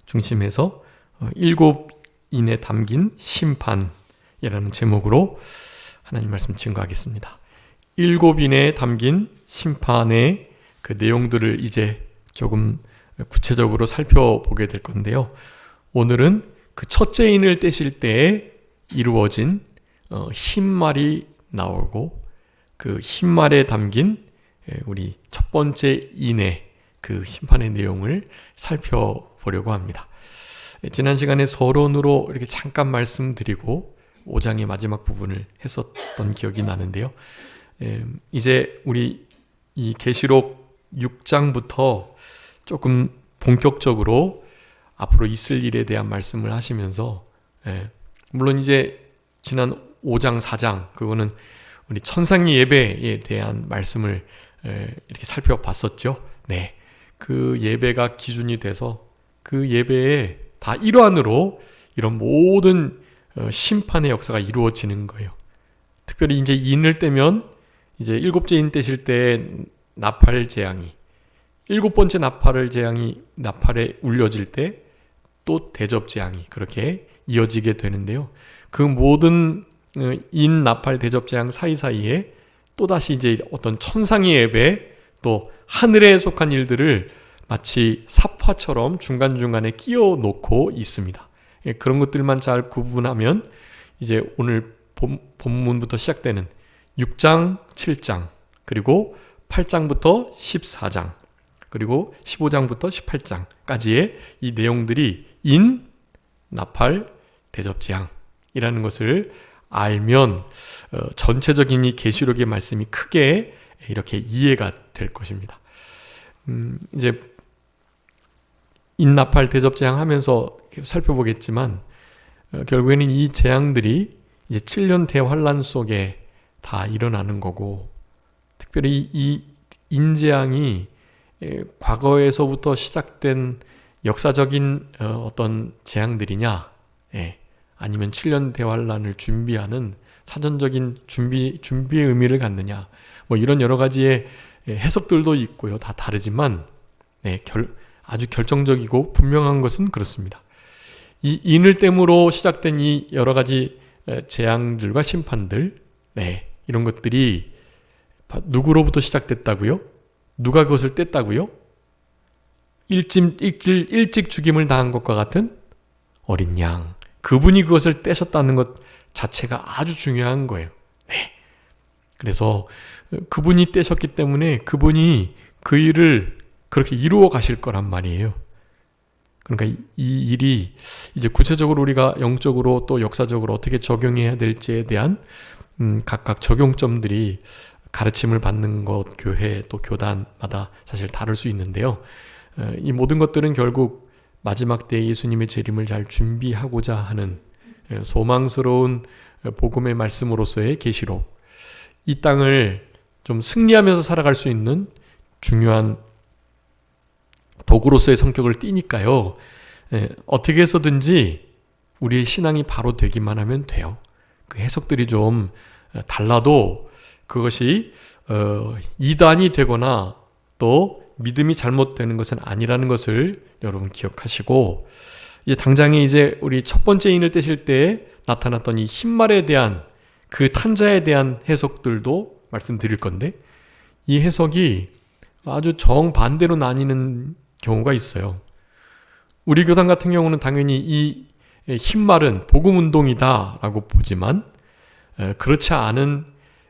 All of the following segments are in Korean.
중심에서 일곱인에 담긴 심판이라는 제목으로 하나님 말씀 증거하겠습니다. 일곱인에 담긴 심판의 그 내용들을 이제 조금 구체적으로 살펴보게 될 건데요. 오늘은 그 첫째 인을 떼실 때에 이루어진 흰말이 나오고 그 흰말에 담긴 우리 첫 번째 인의 그 심판의 내용을 살펴보려고 합니다. 지난 시간에 서론으로 이렇게 잠깐 말씀드리고 5장의 마지막 부분을 했었던 기억이 나는데요. 이제 우리 이 계시록 6장부터 조금 본격적으로 앞으로 있을 일에 대한 말씀을 하시면서 물론 이제 지난 5장, 4장 그거는 우리 천상의 예배에 대한 말씀을 이렇게 살펴봤었죠. 네, 그 예배가 기준이 돼서 그 예배의 다 일환으로 이런 모든 심판의 역사가 이루어지는 거예요. 특별히 이제 인을 떼면 이제 일곱째 인 떼실 때 나팔 재앙이 일곱 번째 나팔에 울려질 때 또 대접 재앙이 그렇게 이어지게 되는데요. 그 모든 인 나팔 대접 재앙 사이사이에 또다시 이제 어떤 천상의 예배 또 하늘에 속한 일들을 마치 삽화처럼 중간중간에 끼워 놓고 있습니다. 그런 것들만 잘 구분하면 이제 오늘 본문부터 시작되는 6장, 7장 그리고 8장부터 14장 그리고 15장부터 18장까지의 이 내용들이 인, 나팔, 대접재앙이라는 것을 알면 전체적인 이 계시록의 말씀이 크게 이렇게 이해가 될 것입니다. 이제 인, 나팔, 대접재앙 하면서 살펴보겠지만 결국에는 이 재앙들이 이제 7년 대환란 속에 다 일어나는 거고 특별히 이 인재앙이 과거에서부터 시작된 역사적인 어떤 재앙들이냐 아니면 7년 대환란을 준비하는 사전적인 준비의 의미를 갖느냐 뭐 이런 여러 가지의 해석들도 있고요. 다 다르지만 아주 결정적이고 분명한 것은 그렇습니다. 이 인을 땜으로 시작된 이 여러 가지 재앙들과 심판들 이런 것들이 누구로부터 시작됐다고요? 누가 그것을 뗐다고요? 일찍 죽임을 당한 것과 같은 어린 양 그분이 그것을 떼셨다는 것 자체가 아주 중요한 거예요. 그래서 그분이 떼셨기 때문에 그분이 그 일을 그렇게 이루어 가실 거란 말이에요. 그러니까 이 일이 이제 구체적으로 우리가 영적으로 또 역사적으로 어떻게 적용해야 될지에 대한 각각 적용점들이 가르침을 받는 것, 교회 또 교단마다 사실 다를 수 있는데요. 이 모든 것들은 결국 마지막 때 예수님의 재림을 잘 준비하고자 하는 소망스러운 복음의 말씀으로서의 계시록, 이 땅을 좀 승리하면서 살아갈 수 있는 중요한 도구로서의 성격을 띠니까요. 어떻게 해서든지 우리의 신앙이 바로 되기만 하면 돼요. 그 해석들이 좀 달라도 그것이 이단이 되거나 또 믿음이 잘못되는 것은 아니라는 것을 여러분 기억하시고, 이제 당장에 이제 우리 첫 번째 인을 떼실 때 나타났던 이 흰말에 대한 그 탄자에 대한 해석들도 말씀드릴 건데, 이 해석이 아주 정반대로 나뉘는 경우가 있어요. 우리 교단 같은 경우는 당연히 이 흰말은 복음운동이다라고 보지만 그렇지 않은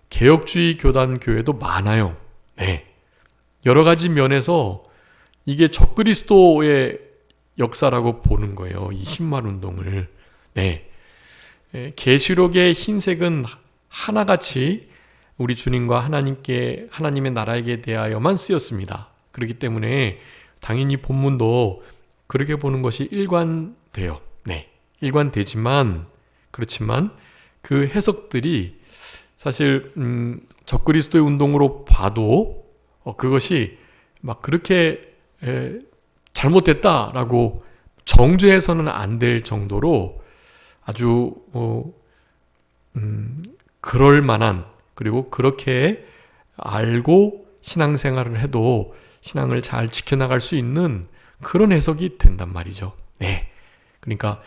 개혁주의 교단 교회도 많아요. 여러 가지 면에서 이게 적그리스도의 역사라고 보는 거예요. 이 흰말 운동을. 계시록의 흰색은 하나같이 우리 주님과 하나님의 나라에게 대하여만 쓰였습니다. 그렇기 때문에 당연히 본문도 그렇게 보는 것이 일관돼요. 일관되지만 그렇지만 그 해석들이 사실 적그리스도의 운동으로 봐도 그것이 막 그렇게 잘못됐다라고 정죄해서는 안 될 정도로 아주 그럴 만한, 그리고 그렇게 알고 신앙생활을 해도 신앙을 잘 지켜나갈 수 있는 그런 해석이 된단 말이죠. 네. 그러니까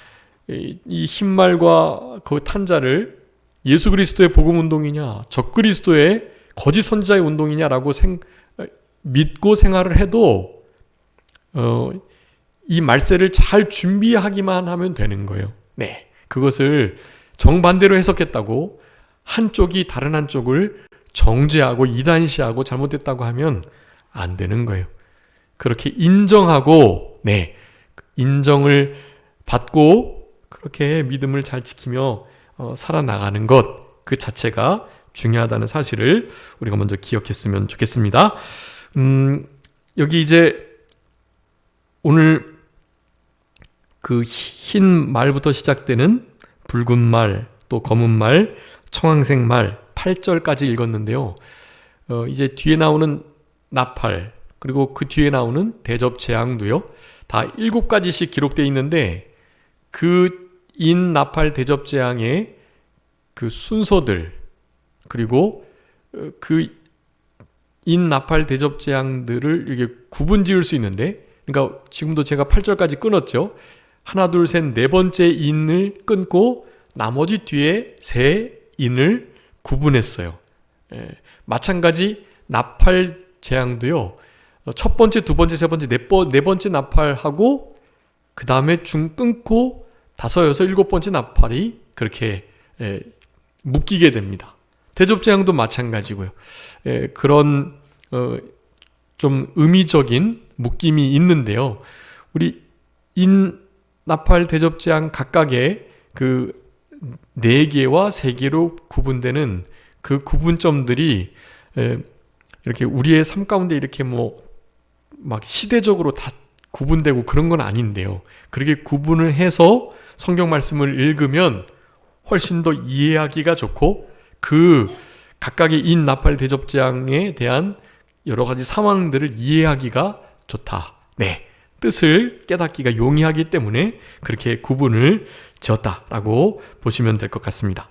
이 흰말과 그 탄자를 예수 그리스도의 복음 운동이냐, 적그리스도의 거짓 선지자의 운동이냐라고 믿고 생활을 해도 이 말세를 잘 준비하기만 하면 되는 거예요. 네. 그것을 정반대로 해석했다고 한쪽이 다른 한쪽을 정죄하고 이단시하고 잘못됐다고 하면 안 되는 거예요. 그렇게 인정하고, 네, 인정을 받고 그렇게 믿음을 잘 지키며 살아나가는 것, 그 자체가 중요하다는 사실을 우리가 먼저 기억했으면 좋겠습니다. 여기 이제 오늘 그 흰 말부터 시작되는 붉은 말, 또 검은 말, 청황색 말 8절까지 읽었는데요. 이제 뒤에 나오는 나팔, 그리고 그 뒤에 나오는 대접 재앙도요. 다 7가지씩 기록되어 있는데 그 인 나팔 대접 재앙의 그 순서들, 그리고 그 인 나팔 대접 재앙들을 이렇게 구분 지을 수 있는데, 그러니까 지금도 제가 8절까지 끊었죠. 하나, 둘, 셋, 네 번째 인을 끊고 나머지 뒤에 세 인을 구분했어요. 마찬가지 나팔 재앙도요. 첫 번째, 두 번째, 세 번째, 네 번째 나팔하고 그 다음에 중 끊고 다섯, 여섯, 일곱 번째 나팔이 그렇게 묶이게 됩니다. 대접 재앙도 마찬가지고요. 그런 좀 의미적인 묶임이 있는데요. 우리 인 나팔 대접 재앙 각각의 그 4개와 3개로 구분되는 그 구분점들이 이렇게 우리의 삶 가운데 이렇게 막 시대적으로 다 구분되고 그런 건 아닌데요. 그렇게 구분을 해서 성경 말씀을 읽으면 훨씬 더 이해하기가 좋고 그 각각의 인 나팔 대접 재앙에 대한 여러 가지 상황들을 이해하기가 좋다. 네. 뜻을 깨닫기가 용이하기 때문에 그렇게 구분을 지었다라고 보시면 될 것 같습니다.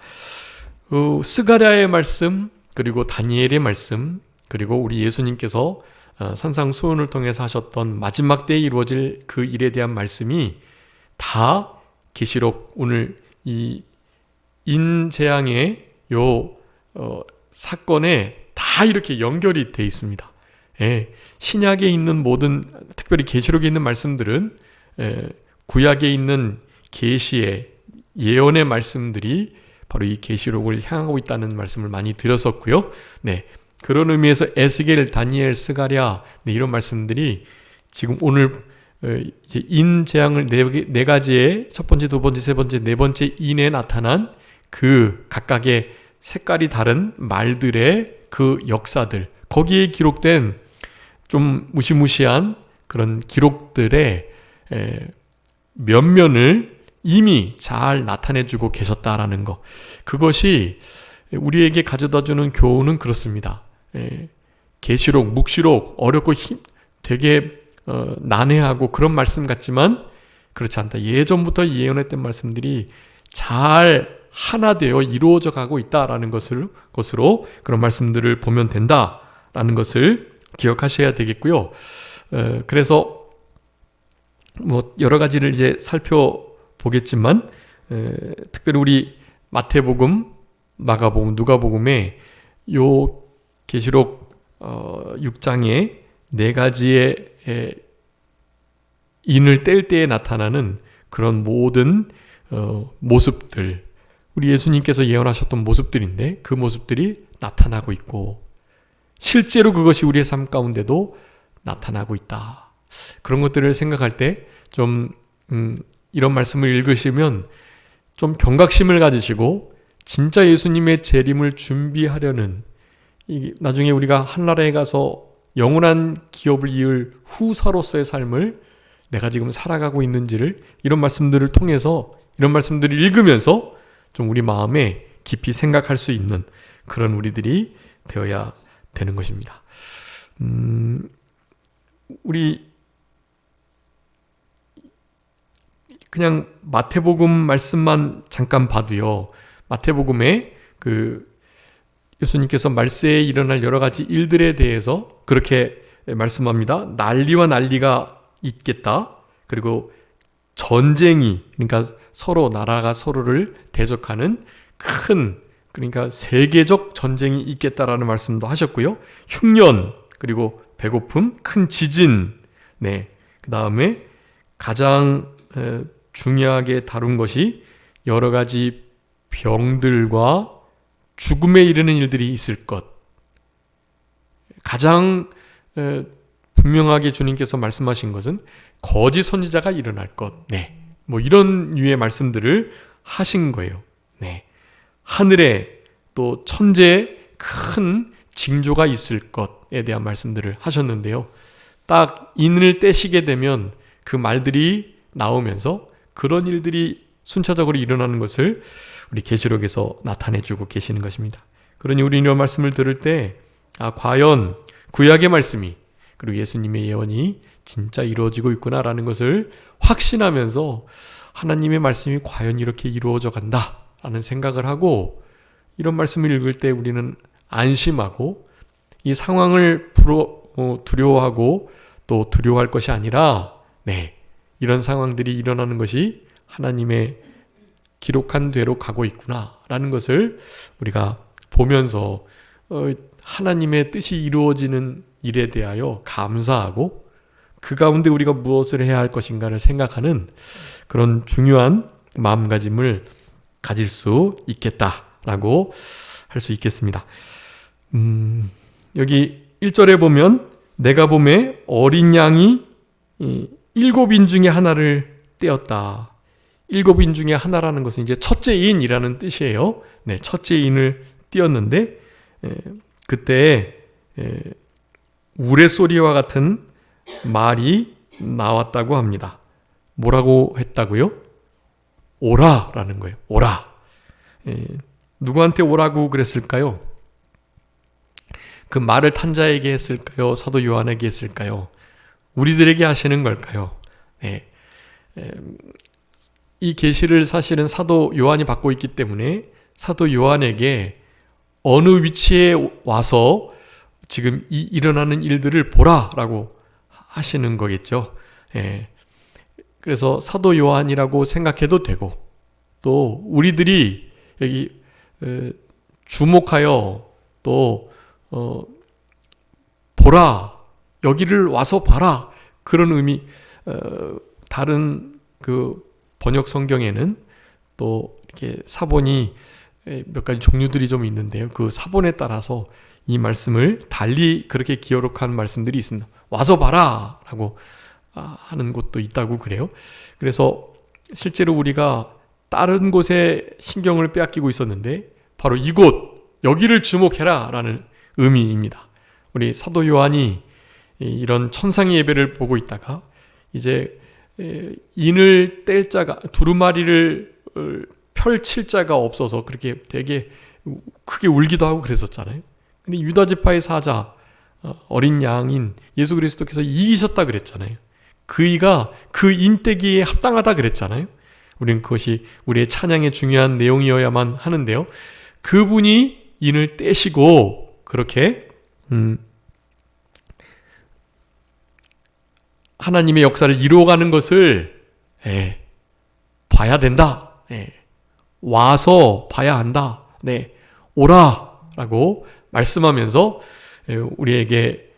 스가랴의 말씀, 그리고 다니엘의 말씀, 그리고 우리 예수님께서 산상수훈을 통해서 하셨던 마지막 때에 이루어질 그 일에 대한 말씀이 다 계시록 오늘 이 인재앙의 사건에 다 이렇게 연결이 되어 있습니다. 신약에 있는 모든, 특별히 계시록에 있는 말씀들은 구약에 있는 계시의 예언의 말씀들이 바로 이 계시록을 향하고 있다는 말씀을 많이 드렸었고요. 네, 그런 의미에서 에스겔, 다니엘, 스가랴 이런 말씀들이 지금 오늘 이제 인 재앙을 네 가지의 첫 번째, 두 번째, 세 번째, 네 번째 인에 나타난 그 각각의 색깔이 다른 말들의 그 역사들, 거기에 기록된 좀 무시무시한 그런 기록들의 면면을 이미 잘 나타내주고 계셨다라는 것, 그것이 우리에게 가져다주는 교훈은 그렇습니다. 계시록, 묵시록 어렵고 되게 난해하고 그런 말씀 같지만 그렇지 않다. 예전부터 예언했던 말씀들이 잘 하나 되어 이루어져 가고 있다라는 것으로 그런 말씀들을 보면 된다라는 것을 기억하셔야 되겠고요. 그래서 여러 가지를 이제 살펴보겠지만 특별히 우리 마태복음, 마가복음, 누가복음에 요 계시록 6장에 4가지의 인을 뗄 때에 나타나는 그런 모든 모습들, 우리 예수님께서 예언하셨던 모습들인데 그 모습들이 나타나고 있고 실제로 그것이 우리의 삶 가운데도 나타나고 있다. 그런 것들을 생각할 때 좀 이런 말씀을 읽으시면 좀 경각심을 가지시고 진짜 예수님의 재림을 준비하려는, 나중에 우리가 한나라에 가서 영원한 기업을 이을 후사로서의 삶을 내가 지금 살아가고 있는지를 이런 말씀들을 통해서, 이런 말씀들을 읽으면서 좀 우리 마음에 깊이 생각할 수 있는 그런 우리들이 되어야 되는 것입니다. 우리 그냥 마태복음 말씀만 잠깐 봐도요, 마태복음에 그 예수님께서 말세에 일어날 여러 가지 일들에 대해서 그렇게 말씀합니다. 난리와 난리가 있겠다. 그리고 전쟁이, 그러니까 서로 나라가 서로를 대적하는 큰, 그러니까 세계적 전쟁이 있겠다라는 말씀도 하셨고요. 흉년, 그리고 배고픔, 큰 지진, 네. 그 다음에 가장 중요하게 다룬 것이 여러 가지 병들과 죽음에 이르는 일들이 있을 것. 가장 분명하게 주님께서 말씀하신 것은 거짓 선지자가 일어날 것. 네. 뭐 이런 류의 말씀들을 하신 거예요. 네. 하늘에 또 천재의 큰 징조가 있을 것에 대한 말씀들을 하셨는데요. 딱 인을 떼시게 되면 그 말들이 나오면서 그런 일들이 순차적으로 일어나는 것을 우리 계시록에서 나타내주고 계시는 것입니다. 그러니 우리 이런 말씀을 들을 때 과연 구약의 말씀이 그리고 예수님의 예언이 진짜 이루어지고 있구나라는 것을 확신하면서 하나님의 말씀이 과연 이렇게 이루어져 간다라는 생각을 하고 이런 말씀을 읽을 때 우리는 안심하고 이 상황을 두려워하고 또 두려워할 것이 아니라 이런 상황들이 일어나는 것이 하나님의 기록한 대로 가고 있구나라는 것을 우리가 보면서 하나님의 뜻이 이루어지는 일에 대하여 감사하고 그 가운데 우리가 무엇을 해야 할 것인가를 생각하는 그런 중요한 마음가짐을 가질 수 있겠다라고 할 수 있겠습니다. 여기 1절에 보면 내가 보매 어린 양이 7인 중에 하나를 떼었다. 7인 중에 하나라는 것은 이제 첫째 인이라는 뜻이에요. 네, 첫째 인을 띄었는데 그때 우레소리와 같은 말이 나왔다고 합니다. 뭐라고 했다고요? 오라라는 거예요. 오라. 누구한테 오라고 그랬을까요? 그 말을 탄 자에게 했을까요? 사도 요한에게 했을까요? 우리들에게 하시는 걸까요? 네. 이 계시를 사실은 사도 요한이 받고 있기 때문에 사도 요한에게 어느 위치에 와서 지금 일어나는 일들을 보라라고 하시는 거겠죠. 예. 그래서 사도 요한이라고 생각해도 되고 또 우리들이 여기 주목하여 또 보라, 여기를 와서 봐라, 그런 의미. 다른 그 번역 성경에는 또 이렇게 사본이 몇 가지 종류들이 좀 있는데요. 그 사본에 따라서 이 말씀을 달리 그렇게 기록한 말씀들이 있습니다. 와서 봐라 라고 하는 곳도 있다고 그래요. 그래서 실제로 우리가 다른 곳에 신경을 빼앗기고 있었는데 바로 이곳, 여기를 주목해라 라는 의미입니다. 우리 사도 요한이 이런 천상의 예배를 보고 있다가 이제 인을 뗄 자가, 두루마리를 펼칠 자가 없어서 그렇게 되게 크게 울기도 하고 그랬었잖아요. 근데 유다지파의 사자, 어린 양인 예수 그리스도께서 이기셨다 그랬잖아요. 그이가 그 인떼기에 합당하다 그랬잖아요. 우리는 그것이 우리의 찬양의 중요한 내용이어야만 하는데요. 그분이 인을 떼시고 그렇게 하나님의 역사를 이루어가는 것을 봐야 된다. 와서 봐야 한다. 오라라고 말씀하면서 우리에게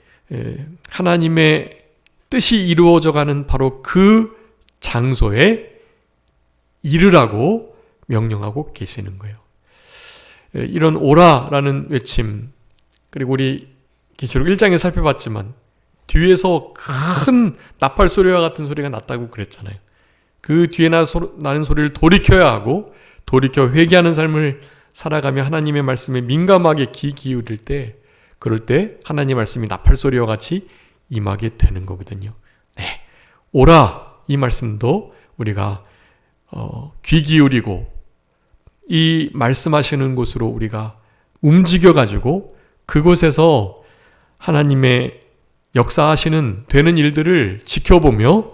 하나님의 뜻이 이루어져가는 바로 그 장소에 이르라고 명령하고 계시는 거예요. 이런 오라라는 외침, 그리고 우리 계시록 1장에 살펴봤지만 뒤에서 큰 나팔 소리와 같은 소리가 났다고 그랬잖아요. 그 뒤에 나는 소리를 돌이켜야 하고 돌이켜 회개하는 삶을 살아가며 하나님의 말씀에 민감하게 귀 기울일 때, 그럴 때 하나님의 말씀이 나팔 소리와 같이 임하게 되는 거거든요. 오라, 이 말씀도 우리가 귀 기울이고 이 말씀하시는 곳으로 우리가 움직여가지고 그곳에서 하나님의 역사하시는 되는 일들을 지켜보며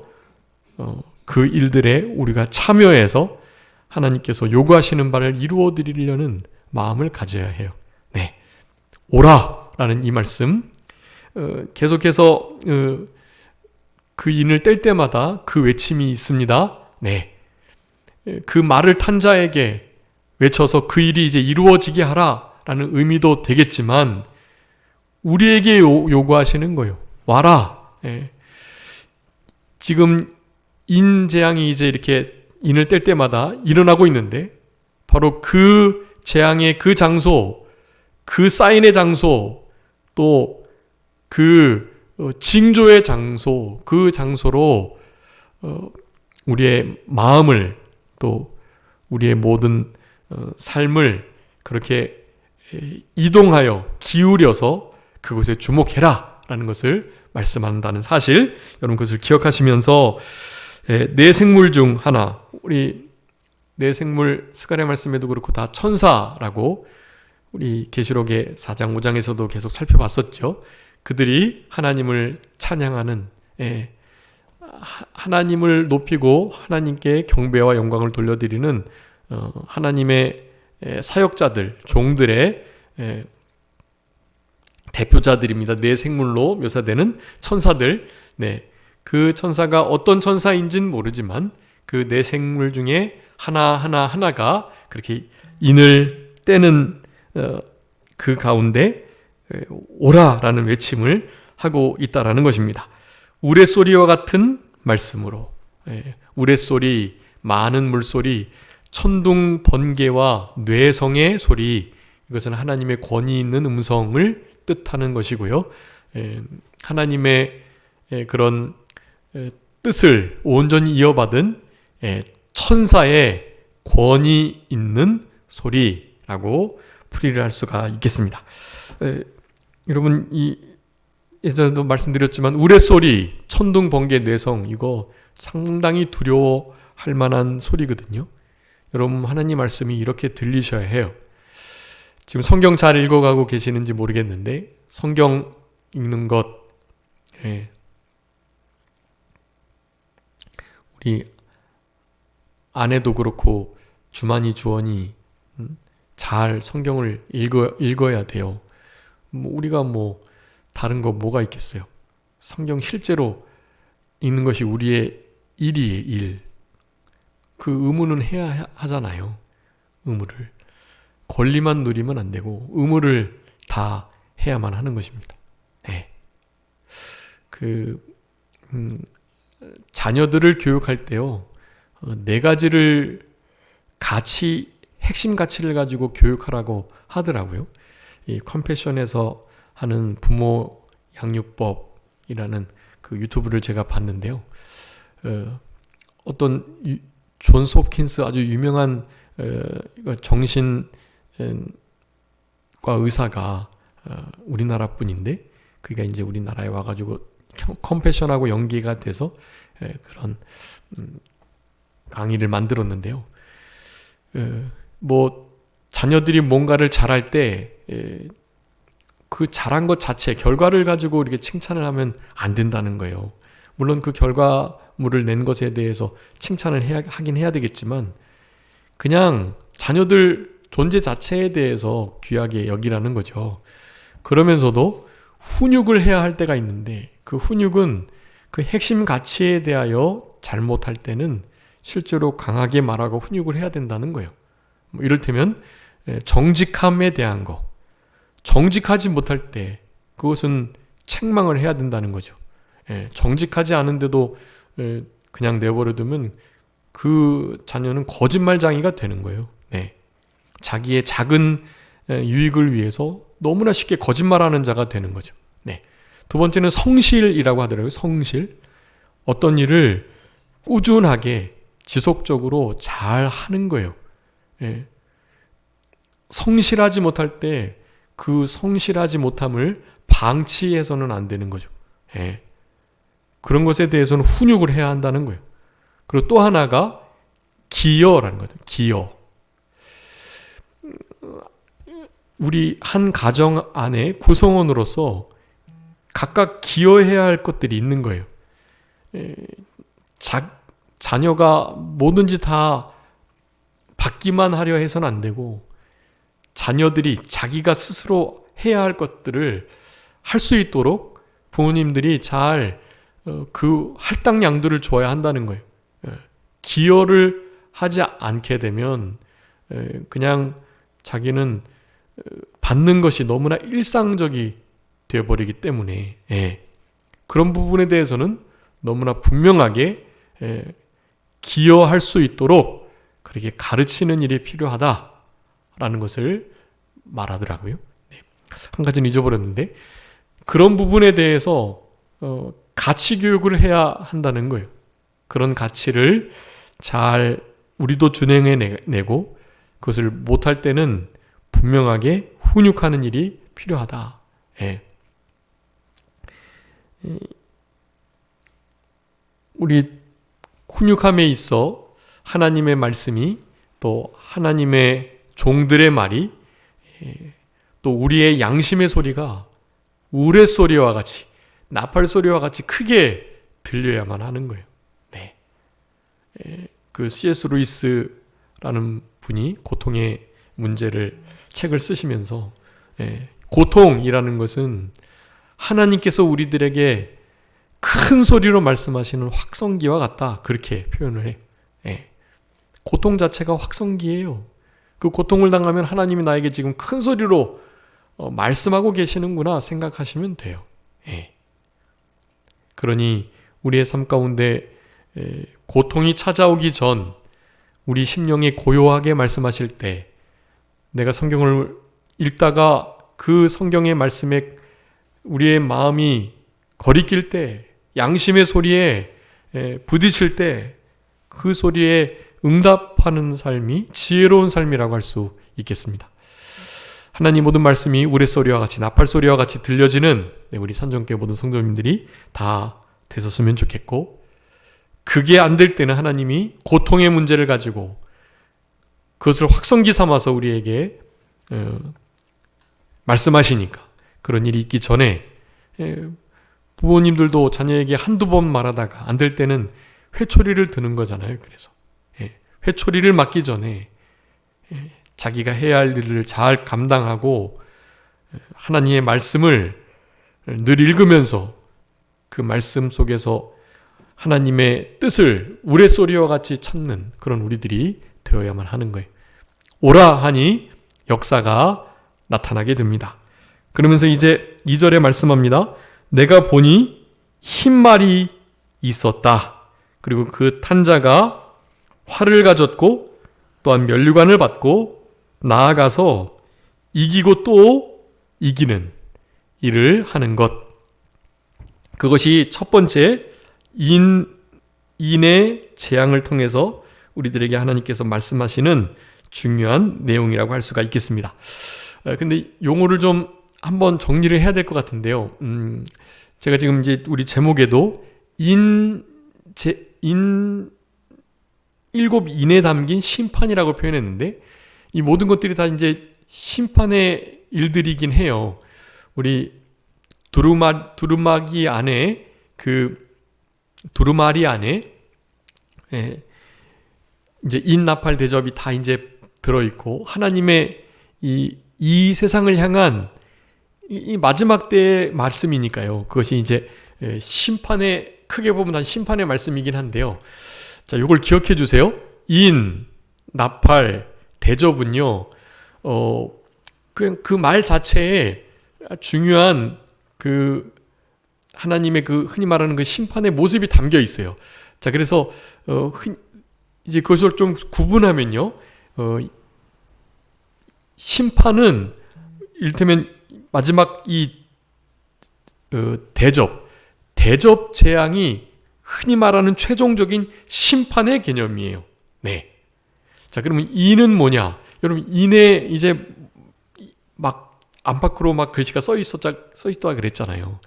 그 일들에 우리가 참여해서 하나님께서 요구하시는 바를 이루어 드리려는 마음을 가져야 해요. 오라라는 이 말씀 계속해서 그 인을 뗄 때마다 그 외침이 있습니다. 네. 그 말을 탄 자에게 외쳐서 그 일이 이제 이루어지게 하라라는 의미도 되겠지만 우리에게 요구하시는 거예요. 와라. 예. 지금 인 재앙이 이제 이렇게 인을 뗄 때마다 일어나고 있는데 바로 그 재앙의 그 장소, 그 사인의 장소, 또 그 징조의 장소, 그 장소로 우리의 마음을 또 우리의 모든 삶을 그렇게 이동하여 기울여서 그곳에 주목해라 라는 것을 말씀한다는 사실, 여러분 그것을 기억하시면서 네 생물 중 하나, 우리 네 생물 스가랴 말씀에도 그렇고 다 천사라고 우리 계시록의 4장 5장에서도 계속 살펴봤었죠. 그들이 하나님을 찬양하는, 하나님을 높이고 하나님께 경배와 영광을 돌려드리는 하나님의 사역자들, 종들의 대표자들입니다. 네 생물로 묘사되는 천사들. 네, 그 천사가 어떤 천사인지는 모르지만 그 네 생물 중에 하나가 그렇게 인을 떼는 그 가운데 오라라는 외침을 하고 있다라는 것입니다. 우레소리와 같은 말씀으로, 우레소리, 많은 물소리, 천둥 번개와 뇌성의 소리, 이것은 하나님의 권위 있는 음성을 뜻하는 것이고요. 하나님의 그런 뜻을 온전히 이어받은 천사의 권위 있는 소리라고 풀이를 할 수가 있겠습니다. 여러분, 예전에도 말씀드렸지만 우레소리, 천둥, 번개, 뇌성, 이거 상당히 두려워할 만한 소리거든요. 여러분, 하나님 말씀이 이렇게 들리셔야 해요. 지금 성경 잘 읽어가고 계시는지 모르겠는데 성경 읽는 것, 우리 아내도 그렇고 주만이 주원이 잘 성경을 읽어야 돼요. 우리가 다른 거 뭐가 있겠어요. 성경 실제로 읽는 것이 우리의 일이에요. 일. 그 의무는 해야 하잖아요. 의무를. 권리만 누리면 안 되고 의무를 다 해야만 하는 것입니다. 네. 자녀들을 교육할 때요, 네 가지를 핵심 가치를 가지고 교육하라고 하더라고요. 이 컴패션에서 하는 부모 양육법이라는 그 유튜브를 제가 봤는데요. 어떤 존스 홉킨스 아주 유명한 정신과 의사가 우리나라 분인데, 그가 이제 우리나라에 와가지고 컴패션하고 연계가 돼서 그런 강의를 만들었는데요. 자녀들이 뭔가를 잘할 때 그 잘한 것 자체, 결과를 가지고 이렇게 칭찬을 하면 안 된다는 거예요. 물론 그 결과물을 낸 것에 대해서 칭찬을 하긴 해야 되겠지만 그냥 자녀들 존재 자체에 대해서 귀하게 여기라는 거죠. 그러면서도 훈육을 해야 할 때가 있는데 그 훈육은 그 핵심 가치에 대하여 잘못할 때는 실제로 강하게 말하고 훈육을 해야 된다는 거예요. 이를테면 정직함에 대한 거, 정직하지 못할 때 그것은 책망을 해야 된다는 거죠. 정직하지 않은데도 그냥 내버려두면 그 자녀는 거짓말장이가 되는 거예요. 자기의 작은 유익을 위해서 너무나 쉽게 거짓말하는 자가 되는 거죠. 두 번째는 성실이라고 하더라고요. 성실. 어떤 일을 꾸준하게 지속적으로 잘 하는 거예요. 성실하지 못할 때 그 성실하지 못함을 방치해서는 안 되는 거죠. 그런 것에 대해서는 훈육을 해야 한다는 거예요. 그리고 또 하나가 기여라는 거죠. 기여. 우리 한 가정 안에 구성원으로서 각각 기여해야 할 것들이 있는 거예요. 자녀가 뭐든지 다 받기만 하려 해서는 안 되고, 자녀들이 자기가 스스로 해야 할 것들을 할 수 있도록 부모님들이 잘 그 할당 양도를 줘야 한다는 거예요. 기여를 하지 않게 되면 그냥 자기는 받는 것이 너무나 일상적이 되어버리기 때문에 그런 부분에 대해서는 너무나 분명하게 기여할 수 있도록 그렇게 가르치는 일이 필요하다라는 것을 말하더라고요. 한 가지는 잊어버렸는데 그런 부분에 대해서 가치 교육을 해야 한다는 거예요. 그런 가치를 잘 우리도 준행해내고 그것을 못할 때는 분명하게 훈육하는 일이 필요하다. 우리 훈육함에 있어 하나님의 말씀이 또 하나님의 종들의 말이 또 우리의 양심의 소리가 우레소리와 같이 나팔 소리와 같이 크게 들려야만 하는 거예요. 그 C.S. 루이스라는 분이 고통의 문제를 책을 쓰시면서 고통이라는 것은 하나님께서 우리들에게 큰 소리로 말씀하시는 확성기와 같다. 그렇게 표현을 해요. 고통 자체가 확성기예요. 그 고통을 당하면 하나님이 나에게 지금 큰 소리로 말씀하고 계시는구나 생각하시면 돼요. 그러니 우리의 삶 가운데 고통이 찾아오기 전 우리 심령에 고요하게 말씀하실 때 내가 성경을 읽다가 그 성경의 말씀에 우리의 마음이 거리낄 때 양심의 소리에 부딪힐 때 그 소리에 응답하는 삶이 지혜로운 삶이라고 할 수 있겠습니다. 하나님 모든 말씀이 우레소리와 같이 나팔소리와 같이 들려지는 우리 산정교회 모든 성도님들이 다 되셨으면 좋겠고 그게 안 될 때는 하나님이 고통의 문제를 가지고 그것을 확성기 삼아서 우리에게 말씀하시니까 그런 일이 있기 전에 부모님들도 자녀에게 한두 번 말하다가 안 될 때는 회초리를 드는 거잖아요. 그래서 회초리를 맞기 전에 자기가 해야 할 일을 잘 감당하고 하나님의 말씀을 늘 읽으면서 그 말씀 속에서 하나님의 뜻을 우레소리와 같이 찾는 그런 우리들이 되어야만 하는 거예요. 오라 하니 역사가 나타나게 됩니다. 그러면서 이제 2절에 말씀합니다. 내가 보니 흰말이 있었다. 그리고 그 탄자가 활을 가졌고 또한 면류관을 받고 나아가서 이기고 또 이기는 일을 하는 것. 그것이 첫 번째 인의 재앙을 통해서 우리들에게 하나님께서 말씀하시는 중요한 내용이라고 할 수가 있겠습니다. 근데 용어를 좀 한번 정리를 해야 될 것 같은데요. 제가 지금 이제 우리 제목에도 일곱 인에 담긴 심판이라고 표현했는데 이 모든 것들이 다 이제 심판의 일들이긴 해요. 우리 두루마기 안에 두루마리 안에 이제 인나팔 대접이 다 이제 들어있고 하나님의 이 세상을 향한 이 마지막 때의 말씀이니까요. 그것이 이제 심판의 크게 보면 다 심판의 말씀이긴 한데요. 자, 이걸 기억해 주세요. 인, 나팔, 대접은요. 그냥 그 말 자체에 중요한 그 하나님의 그 흔히 말하는 그 심판의 모습이 담겨 있어요. 자, 그래서 이제 그것을 좀 구분하면요. 심판은 이를테면 마지막 이 대접 재앙이 흔히 말하는 최종적인 심판의 개념이에요. 네. 자, 그러면 인은 뭐냐? 여러분, 인에 이제 막 안팎으로 막 글씨가 써 있다 그랬잖아요.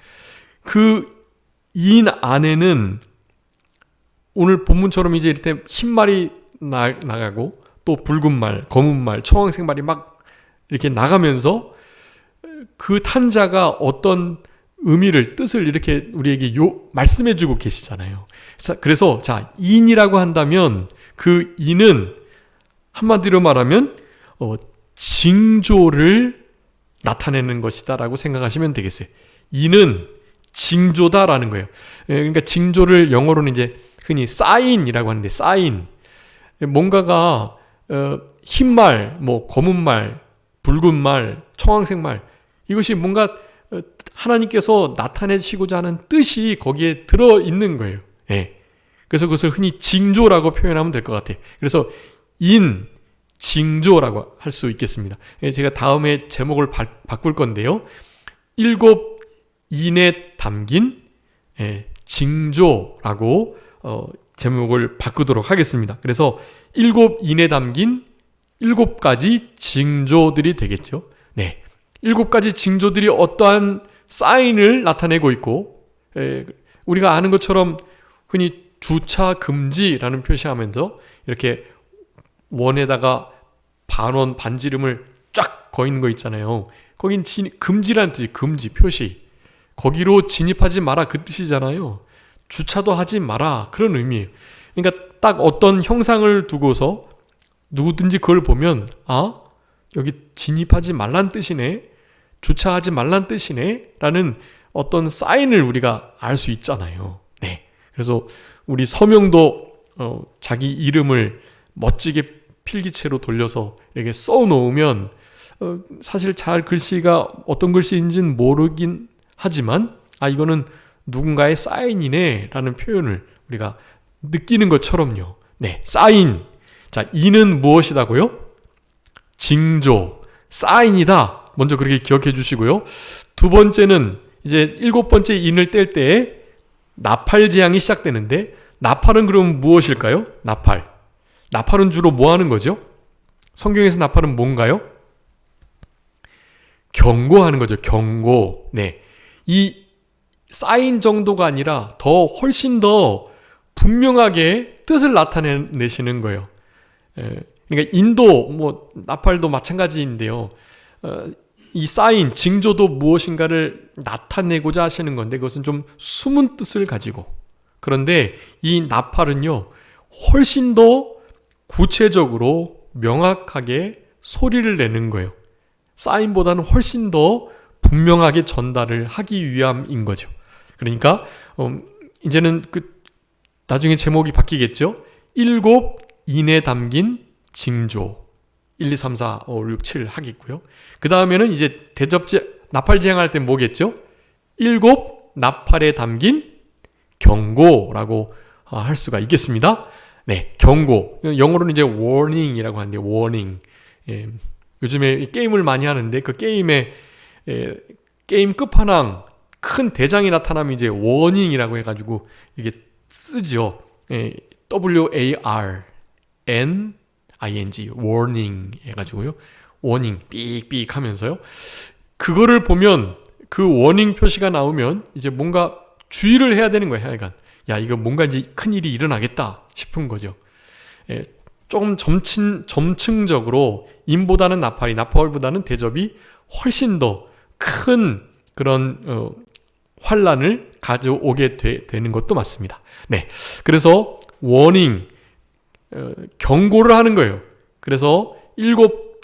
그 인 안에는 오늘 본문처럼 이제 이렇게 흰 말이 나가고 또 붉은 말, 검은 말, 청황색 말이 막 이렇게 나가면서 그 탄자가 어떤 의미를, 뜻을 이렇게 우리에게 말씀해 주고 계시잖아요. 그래서 자, 인이라고 한다면 그 인은 한마디로 말하면 징조를 나타내는 것이다라고 생각하시면 되겠어요. 인은 징조다라는 거예요. 그러니까 징조를 영어로는 이제 흔히 사인이라고 하는데, 사인. 뭔가가 흰 말, 뭐 검은 말, 붉은 말, 청황색 말, 이것이 뭔가 하나님께서 나타내시고자 하는 뜻이 거기에 들어있는 거예요. 예. 그래서 그것을 흔히 징조라고 표현하면 될 것 같아요. 그래서 징조라고 할 수 있겠습니다. 제가 다음에 제목을 바꿀 건데요. 7인에 담긴 징조라고 제목을 바꾸도록 하겠습니다. 그래서 7인에 담긴 7가지 징조들이 되겠죠. 네, 7가지 징조들이 어떠한 사인을 나타내고 있고, 우리가 아는 것처럼 흔히 주차 금지라는 표시하면서 이렇게 원에다가 반원 반지름을 쫙 거있는 거 있잖아요. 거긴 금지란 뜻이, 금지 표시. 거기로 진입하지 마라, 그 뜻이잖아요. 주차도 하지 마라, 그런 의미예요. 그러니까 딱 어떤 형상을 두고서 누구든지 그걸 보면, 아, 여기 진입하지 말란 뜻이네, 주차하지 말란 뜻이네 라는 어떤 사인을 우리가 알 수 있잖아요. 네. 그래서 우리 서명도 자기 이름을 멋지게 필기체로 돌려서 이렇게 써놓으면 사실 잘 글씨가 어떤 글씨인지는 모르긴 하지만, 아, 이거는 누군가의 사인이네 라는 표현을 우리가 느끼는 것처럼요. 네, 사인. 자, 인은 무엇이다고요? 징조, 사인이다. 먼저 그렇게 기억해 주시고요. 두 번째는 이제 7번째 인을 뗄 때에 나팔 재앙이 시작되는데, 나팔은 그럼 무엇일까요? 나팔은 주로 뭐 하는 거죠? 성경에서 나팔은 뭔가요? 경고하는 거죠. 경고. 네. 이 사인 정도가 아니라 훨씬 더 분명하게 뜻을 나타내시는 거예요. 그러니까 인도, 뭐 나팔도 마찬가지인데요. 이 사인, 징조도 무엇인가를 나타내고자 하시는 건데, 그것은 좀 숨은 뜻을 가지고, 그런데 이 나팔은요, 훨씬 더 구체적으로 명확하게 소리를 내는 거예요. 사인보다는 훨씬 더 분명하게 전달을 하기 위함인 거죠. 그러니까 이제는 나중에 제목이 바뀌겠죠. 7인에 담긴 징조, 1, 2, 3, 4, 5, 6, 7 하겠고요. 그 다음에는 이제 나팔 재앙할 때 뭐겠죠? 7 나팔에 담긴 경고라고 할 수가 있겠습니다. 네, 경고. 영어로는 이제 warning이라고 하는데, warning. 예, 요즘에 게임을 많이 하는데 그 게임에 게임 끝판왕 큰 대장이 나타나면 이제 warning이라고 해가지고 이게 쓰죠. WARNING, warning 해가지고요. warning, 삑삑 하면서요. 그거를 보면, 그 워닝 표시가 나오면 이제 뭔가 주의를 해야 되는 거예요. 하여간, 야, 이거 뭔가 이제 큰일이 일어나겠다 싶은 거죠. 조금 점층적으로 인보다는 나팔보다는 대접이 훨씬 더 큰 그런 환란을 가져오게 되는 것도 맞습니다. 네, 그래서 워닝, 경고를 하는 거예요. 그래서 일곱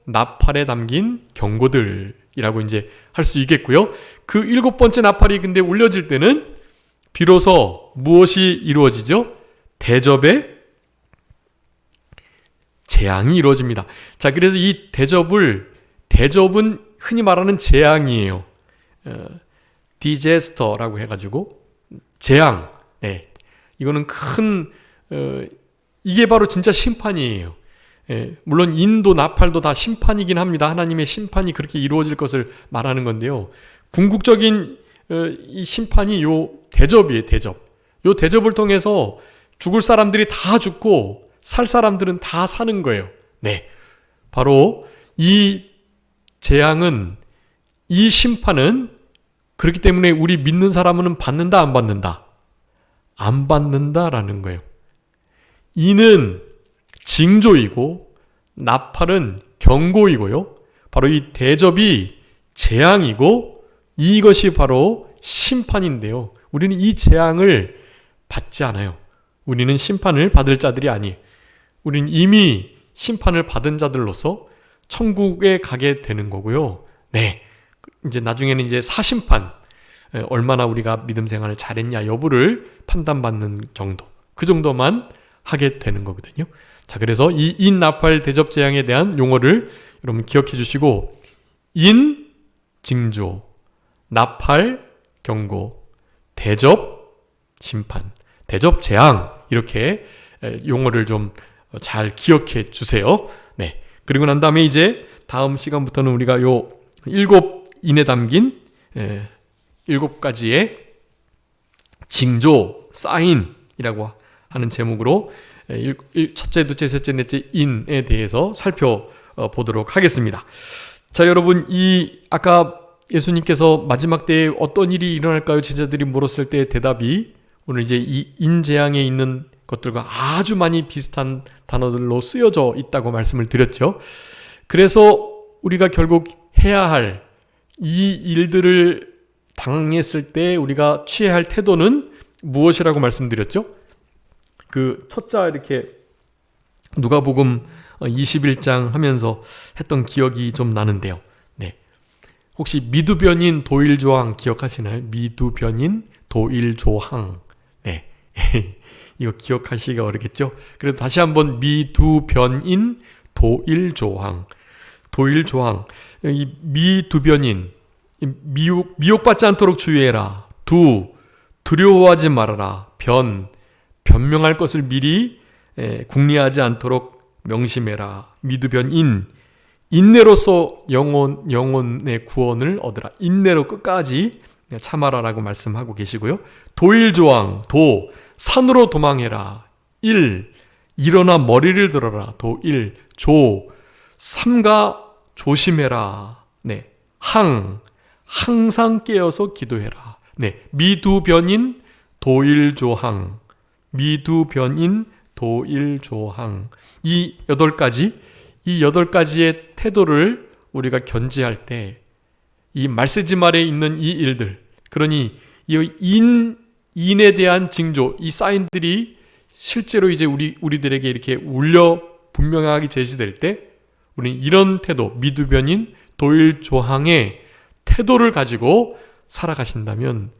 나팔에 담긴 경고들이라고 이제 할 수 있겠고요. 그 7번째 나팔이 근데 울려질 때는 비로소 무엇이 이루어지죠? 대접의 재앙이 이루어집니다. 자, 그래서 이 대접은 흔히 말하는 재앙이에요. 디제스터라고 해가지고 재앙. 네, 이거는 이게 바로 진짜 심판이에요. 물론 인도 나팔도 다 심판이긴 합니다. 하나님의 심판이 그렇게 이루어질 것을 말하는 건데요. 궁극적인 이 심판이 요 대접이에요. 요 대접을 통해서 죽을 사람들이 다 죽고 살 사람들은 다 사는 거예요. 네, 바로 이 재앙은, 이 심판은 그렇기 때문에 우리 믿는 사람은 받는다, 안 받는다? 안 받는다라는 거예요. 이는 징조이고 나팔은 경고이고요. 바로 이 대접이 재앙이고 이것이 바로 심판인데요. 우리는 이 재앙을 받지 않아요. 우리는 심판을 받을 자들이 아니에요. 우리는 이미 심판을 받은 자들로서 천국에 가게 되는 거고요. 네, 이제 나중에는 이제 사심판, 얼마나 우리가 믿음 생활을 잘했냐 여부를 판단받는 정도, 그 정도만 하게 되는 거거든요. 자, 그래서 이 인, 나팔, 대접, 재앙에 대한 용어를 여러분 기억해 주시고, 인, 징조, 나팔, 경고, 대접, 심판, 대접, 재앙, 이렇게 용어를 좀 잘 기억해 주세요. 네. 그리고 난 다음에 이제 다음 시간부터는 우리가 요 7인에 담긴 7가지의 징조, 사인이라고 하는 제목으로 첫째, 둘째, 셋째, 넷째 인에 대해서 살펴보도록 하겠습니다. 자, 여러분, 이 아까 예수님께서 마지막 때에 어떤 일이 일어날까요? 제자들이 물었을 때의 대답이 오늘 이제 이 인재앙에 있는 것들과 아주 많이 비슷한 단어들로 쓰여져 있다고 말씀을 드렸죠. 그래서 우리가 결국 해야 할 이 일들을 당했을 때 우리가 취해야 할 태도는 무엇이라고 말씀드렸죠? 그 첫자 이렇게 누가복음 21장 하면서 했던 기억이 좀 나는데요. 네. 혹시 미두변인 도일조항 기억하시나요? 미두변인 도일조항. 네. 이거 기억하시기가 어렵겠죠? 그래도 다시 한번 미두변인 도일조항. 도일조항. 이 미두변인, 미혹받지 않도록 주의해라. 두려워하지 말아라. 변명할 것을 미리 궁리하지 않도록 명심해라. 미두변인, 인내로서 영혼의 구원을 얻으라. 인내로 끝까지 참아라라고 말씀하고 계시고요. 도일조항, 산으로 도망해라. 일어나 머리를 들어라. 삼가 조심해라. 네. 항상 깨어서 기도해라. 네. 미두변인 도일조항. 미두변인 도일조항. 이 8가지의 태도를 우리가 견지할 때 이 말세지 말에 있는 이 일들, 그러니 이 인에 대한 징조, 이 사인들이 실제로 이제 우리들에게 이렇게 울려 분명하게 제시될 때 우리는 이런 태도, 미두변인 도일조항의 태도를 가지고 살아가신다면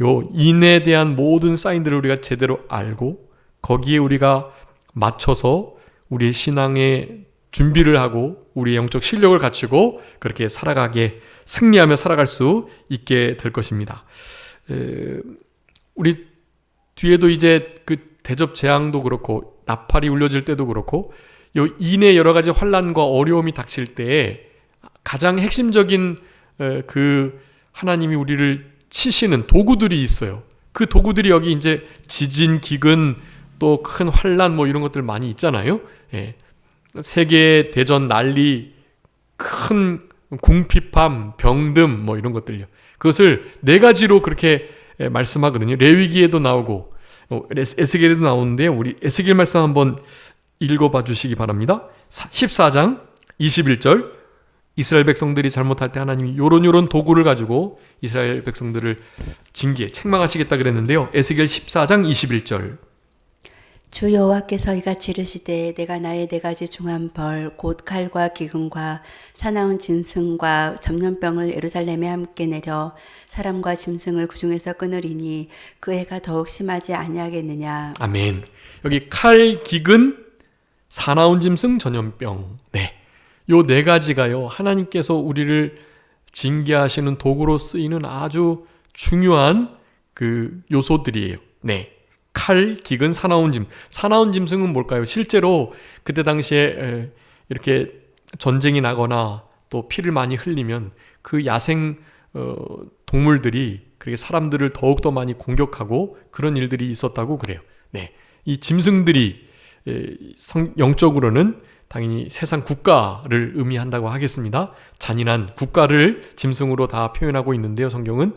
요 인에 대한 모든 사인들을 우리가 제대로 알고 거기에 우리가 맞춰서 우리의 신앙의 준비를 하고 우리의 영적 실력을 갖추고 그렇게 승리하며 살아갈 수 있게 될 것입니다. 우리 뒤에도 이제 그 대접 재앙도 그렇고 나팔이 울려질 때도 그렇고 요 인의 여러 가지 환난과 어려움이 닥칠 때에 가장 핵심적인 그 하나님이 우리를 치시는 도구들이 있어요. 그 도구들이 여기 이제 지진, 기근, 또 큰 환난 뭐 이런 것들 많이 있잖아요. 예. 세계 대전 난리, 큰 궁핍함, 병듦 뭐 이런 것들요. 그것을 4가지로 그렇게 말씀하거든요. 레위기에도 나오고 에스겔에도 나오는데 우리 에스겔 말씀 한번 읽어봐 주시기 바랍니다. 14장 21절, 이스라엘 백성들이 잘못할 때 하나님이 요런 도구를 가지고 이스라엘 백성들을 책망하시겠다 그랬는데요. 에스겔 14장 21절. 주 여호와께서 이같이 이르시되 내가 나의 4가지 중한 벌 곧 칼과 기근과 사나운 짐승과 전염병을 예루살렘에 함께 내려 사람과 짐승을 그 중에서 끊으리니 그 해가 더욱 심하지 아니하겠느냐. 아멘. 여기 칼, 기근, 사나운 짐승, 전염병. 네. 요 4가지가요. 하나님께서 우리를 징계하시는 도구로 쓰이는 아주 중요한 그 요소들이에요. 네. 칼, 기근, 사나운 짐승은 뭘까요? 실제로 그때 당시에 이렇게 전쟁이 나거나 또 피를 많이 흘리면 그 야생 동물들이 그렇게 사람들을 더욱더 많이 공격하고 그런 일들이 있었다고 그래요. 네. 이 짐승들이 영적으로는 당연히 세상 국가를 의미한다고 하겠습니다. 잔인한 국가를 짐승으로 다 표현하고 있는데요. 성경은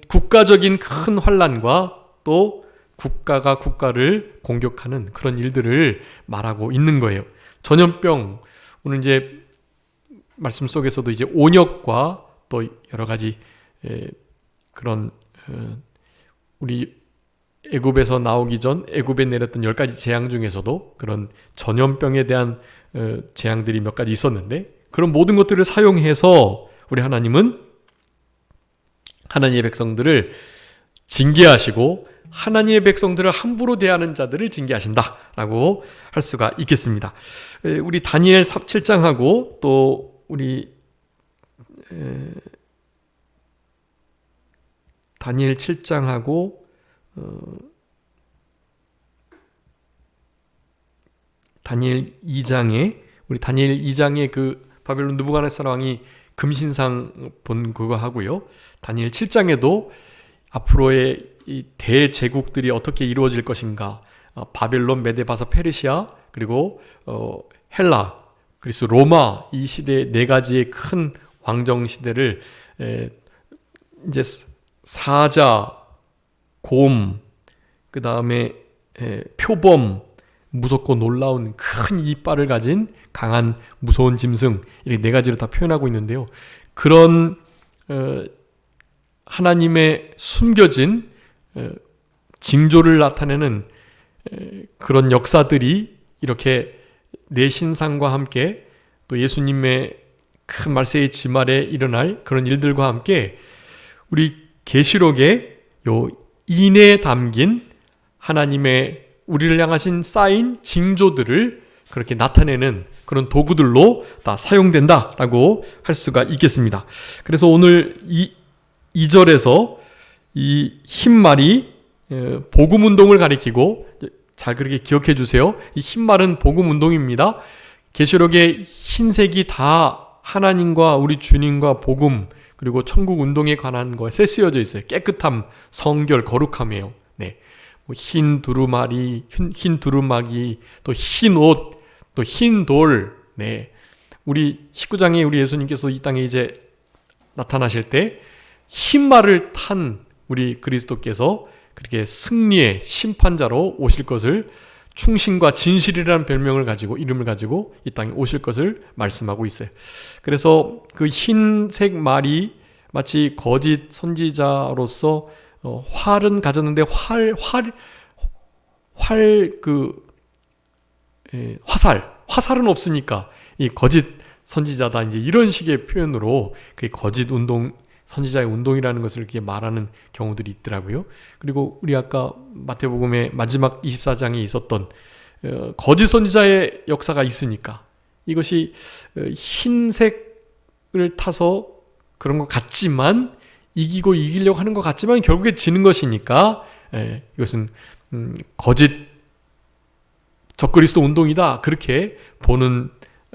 국가적인 큰 환난과 또 국가가 국가를 공격하는 그런 일들을 말하고 있는 거예요. 전염병, 오늘 이제 말씀 속에서도 이제 온역과 또 여러 가지 그런 우리 애굽에서 나오기 전 애굽에 내렸던 10가지 재앙 중에서도 그런 전염병에 대한 재앙들이 몇 가지 있었는데 그런 모든 것들을 사용해서 우리 하나님은 하나님의 백성들을 징계하시고 하나님의 백성들을 함부로 대하는 자들을 징계하신다라고 할 수가 있겠습니다. 우리 다니엘 7장하고 또 우리 다니엘 7장하고 다니엘 2장에 우리 다니엘 2장에 그 바벨론 느부갓네살 왕이 금신상 본 그거 하고요. 다니엘 7장에도 앞으로의 이 대제국들이 어떻게 이루어질 것인가, 바벨론, 메데, 바사, 페르시아, 그리고 헬라, 그리스, 로마, 이 시대의 네 가지의 큰 왕정 시대를 이제 사자, 곰, 그 다음에 표범, 무섭고 놀라운 큰 이빨을 가진 강한 무서운 짐승, 이렇게 네 가지로 다 표현하고 있는데요. 그런 하나님의 숨겨진 징조를 나타내는 그런 역사들이 이렇게 내 신상과 함께 또 예수님의 큰 말세의 지말에 일어날 그런 일들과 함께 우리 계시록에 요 인에 담긴 하나님의 우리를 향하신 사인 징조들을 그렇게 나타내는 그런 도구들로 다 사용된다라고 할 수가 있겠습니다. 그래서 오늘 2절에서 이 흰말이 복음운동을 가리키고, 잘 그렇게 기억해 주세요. 이 흰말은 복음운동입니다. 계시록의 흰색이 다 하나님과 우리 주님과 복음 그리고 천국 운동에 관한 것에 쓰여져 있어요. 깨끗함, 성결, 거룩함이에요. 네. 흰 두루마리, 흰 두루마기, 또 흰 옷, 또 흰 돌. 네. 우리 19장에 우리 예수님께서 이 땅에 이제 나타나실 때 흰말을 탄 우리 그리스도께서 그렇게 승리의 심판자로 오실 것을, 충신과 진실이라는 별명을 가지고, 이름을 가지고 이 땅에 오실 것을 말씀하고 있어요. 그래서 그 흰색 말이 마치 거짓 선지자로서 활은 가졌는데 화살은 없으니까 이 거짓 선지자다, 이제 이런 식의 표현으로 그 거짓 운동, 선지자의 운동이라는 것을 이렇게 말하는 경우들이 있더라고요. 그리고 우리 아까 마태복음의 마지막 24장에 있었던 거짓 선지자의 역사가 있으니까 이것이 흰색을 타서 그런 것 같지만, 이기고 이기려고 하는 것 같지만 결국에 지는 것이니까 이것은 거짓 적그리스도 운동이다, 그렇게 보는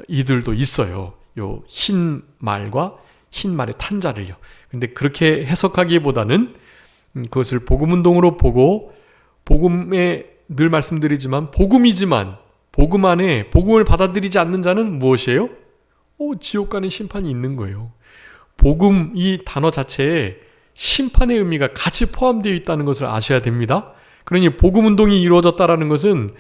이들도 있어요. 요 흰 말과 흰 말의 탄자를요. 근데 그렇게 해석하기보다는 그것을 복음운동으로 보고, 복음에 늘 말씀드리지만 복음이지만 복음 안에 복음을 받아들이지 않는 자는 무엇이에요? 지옥 가는 심판이 있는 거예요. 복음, 이 단어 자체에 심판의 의미가 같이 포함되어 있다는 것을 아셔야 됩니다. 그러니 복음운동이 이루어졌다는 것은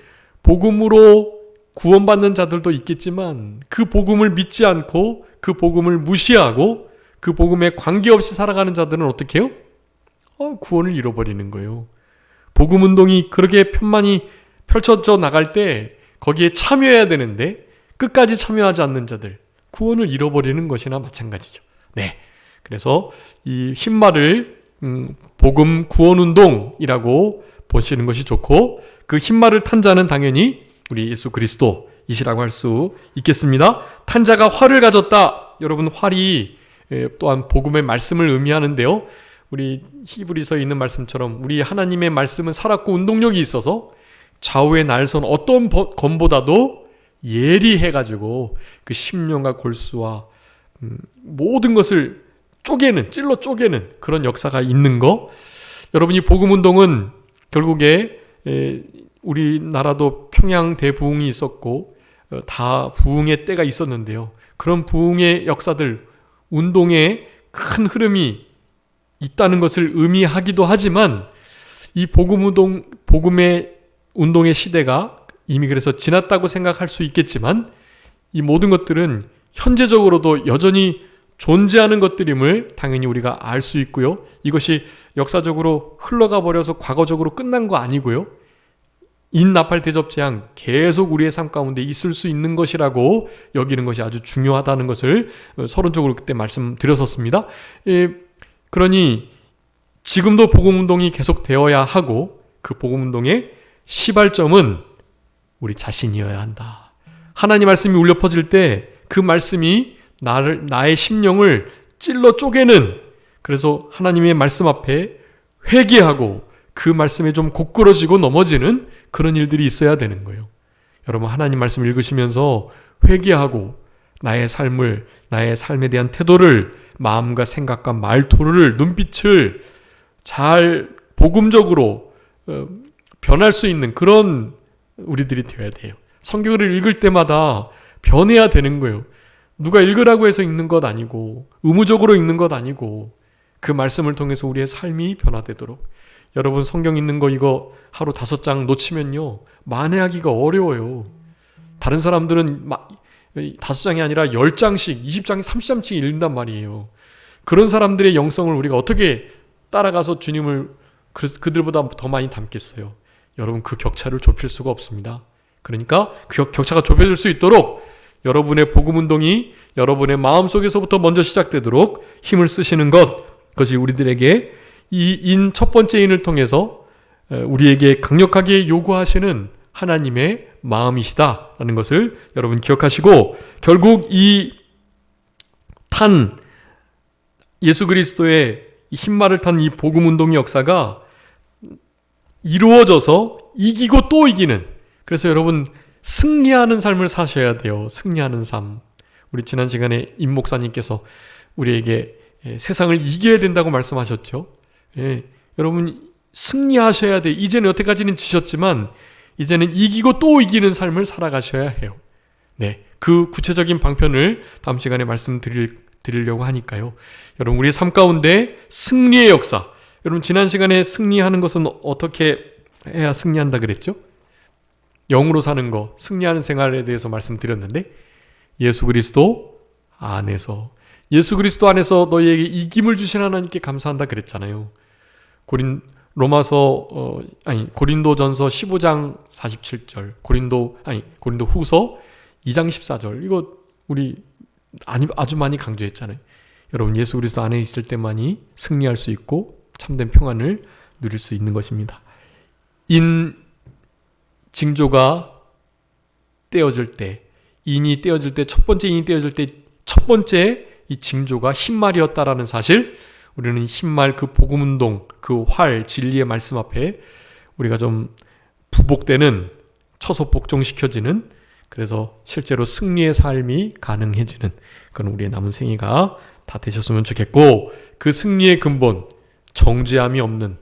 복음으로 구원받는 자들도 있겠지만 그 복음을 믿지 않고 그 복음을 무시하고 그 복음에 관계없이 살아가는 자들은 어떻게 해요? 구원을 잃어버리는 거예요. 복음운동이 그렇게 편만히 펼쳐져 나갈 때 거기에 참여해야 되는데 끝까지 참여하지 않는 자들, 구원을 잃어버리는 것이나 마찬가지죠. 네, 그래서 이 흰말을 복음 구원운동이라고 보시는 것이 좋고, 그 흰말을 탄 자는 당연히 우리 예수 그리스도이시라고 할 수 있겠습니다. 탄 자가 활을 가졌다. 여러분, 활이 또한 복음의 말씀을 의미하는데요. 우리 히브리서에 있는 말씀처럼 우리 하나님의 말씀은 살았고 운동력이 있어서 좌우의 날선 어떤 검보다도 예리해가지고 그 심령과 골수와 모든 것을 찔러 쪼개는 그런 역사가 있는 거. 여러분이 복음운동은 결국에 우리나라도 평양 대부흥이 있었고 다 부흥의 때가 있었는데요. 그런 부흥의 역사들, 운동의 큰 흐름이 있다는 것을 의미하기도 하지만, 이 복음의 운동의 시대가 이미 그래서 지났다고 생각할 수 있겠지만, 이 모든 것들은 현재적으로도 여전히 존재하는 것들임을 당연히 우리가 알 수 있고요. 이것이 역사적으로 흘러가 버려서 과거적으로 끝난 거 아니고요. 인나팔 대접재앙 계속 우리의 삶 가운데 있을 수 있는 것이라고 여기는 것이 아주 중요하다는 것을 서론적으로 그때 말씀드렸었습니다. 그러니 지금도 복음운동이 계속되어야 하고 그 복음운동의 시발점은 우리 자신이어야 한다. 하나님 말씀이 울려 퍼질 때 그 말씀이 나의 심령을 찔러 쪼개는, 그래서 하나님의 말씀 앞에 회개하고 그 말씀에 좀 고꾸러지고 넘어지는 그런 일들이 있어야 되는 거예요. 여러분, 하나님 말씀 읽으시면서 회개하고 나의 삶에 대한 태도를, 마음과 생각과 말투를, 눈빛을 잘 복음적으로 변할 수 있는 그런 우리들이 되어야 돼요. 성경을 읽을 때마다 변해야 되는 거예요. 누가 읽으라고 해서 읽는 것 아니고, 의무적으로 읽는 것 아니고, 그 말씀을 통해서 우리의 삶이 변화되도록. 여러분, 성경 읽는 거 이거 하루 5장 놓치면요, 만회하기가 어려워요. 다른 사람들은 5장이 아니라 10장씩, 20장씩, 30장씩 읽는단 말이에요. 그런 사람들의 영성을 우리가 어떻게 따라가서 주님을 그들보다 더 많이 닮겠어요? 여러분, 그 격차를 좁힐 수가 없습니다. 그러니까 그 격차가 좁혀질 수 있도록 여러분의 복음운동이 여러분의 마음속에서부터 먼저 시작되도록 힘을 쓰시는 것, 그것이 우리들에게 이 첫 번째 인을 통해서 우리에게 강력하게 요구하시는 하나님의 마음이시다라는 것을 여러분 기억하시고, 결국 이 탄 예수 그리스도의 흰말을 탄 이 복음운동의 역사가 이루어져서 이기고 또 이기는, 그래서 여러분 승리하는 삶을 사셔야 돼요. 승리하는 삶. 우리 지난 시간에 임 목사님께서 우리에게 세상을 이겨야 된다고 말씀하셨죠. 예, 여러분 승리하셔야 돼. 이제는 여태까지는 지셨지만 이제는 이기고 또 이기는 삶을 살아가셔야 해요. 네, 그 구체적인 방편을 다음 시간에 말씀드리려고 하니까요. 여러분, 우리의 삶 가운데 승리의 역사. 여러분, 지난 시간에 승리하는 것은 어떻게 해야 승리한다 그랬죠? 영으로 사는 거, 승리하는 생활에 대해서 말씀드렸는데, 예수 그리스도 안에서 너희에게 이김을 주신 하나님께 감사한다 그랬잖아요. 고린도전서 15장 47절, 고린도 후서 2장 14절, 이거 우리 아주 많이 강조했잖아요. 여러분, 예수 그리스도 안에 있을 때만이 승리할 수 있고 참된 평안을 누릴 수 있는 것입니다. 징조가 떼어질 때, 첫 번째 인이 떼어질 때 첫 번째 이 징조가 흰말이었다라는 사실, 우리는 흰말, 그 복음운동, 그 활, 진리의 말씀 앞에 우리가 좀 부복되는, 쳐서 복종시켜지는, 그래서 실제로 승리의 삶이 가능해지는 그런 우리의 남은 생애가 다 되셨으면 좋겠고, 그 승리의 근본, 정죄함이 없는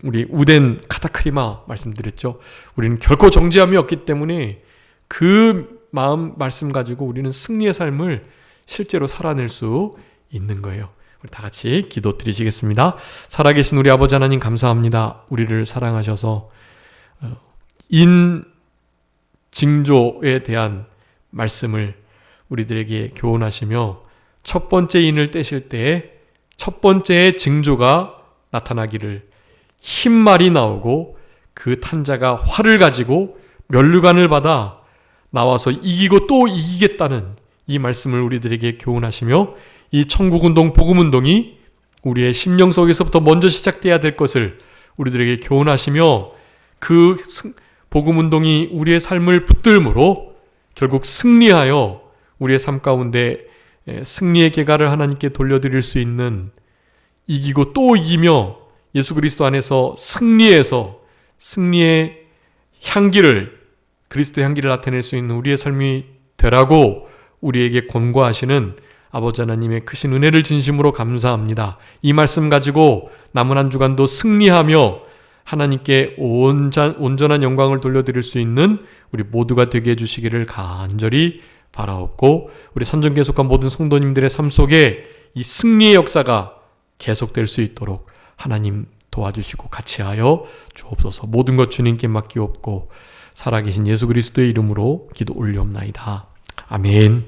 우리 우덴 카타크리마 말씀드렸죠. 우리는 결코 정죄함이 없기 때문에 그 말씀 가지고 우리는 승리의 삶을 실제로 살아낼 수 있는 거예요. 우리 다 같이 기도 드리시겠습니다. 살아계신 우리 아버지 하나님, 감사합니다. 우리를 사랑하셔서 징조에 대한 말씀을 우리들에게 교훈하시며, 첫 번째 인을 떼실 때에 첫 번째 징조가 나타나기를, 흰말이 나오고 그 탄자가 활을 가지고 면류관을 받아 나와서 이기고 또 이기겠다는 이 말씀을 우리들에게 교훈하시며, 이 천국운동, 복음운동이 우리의 심령 속에서부터 먼저 시작돼야 될 것을 우리들에게 교훈하시며, 그 복음운동이 우리의 삶을 붙들므로 결국 승리하여 우리의 삶 가운데 승리의 계가를 하나님께 돌려드릴 수 있는, 이기고 또 이기며 예수 그리스도 안에서 승리해서 승리의 향기를, 그리스도의 향기를 나타낼 수 있는 우리의 삶이 되라고 우리에게 권고하시는 아버지 하나님의 크신 은혜를 진심으로 감사합니다. 이 말씀 가지고 남은 한 주간도 승리하며 하나님께 온전한 영광을 돌려드릴 수 있는 우리 모두가 되게 해주시기를 간절히 바라옵고, 우리 선전계속한 모든 성도님들의 삶 속에 이 승리의 역사가 계속될 수 있도록 하나님 도와주시고 같이 하여 주옵소서. 모든 것 주님께 맡기옵고 살아계신 예수 그리스도의 이름으로 기도 올리옵나이다. 아멘.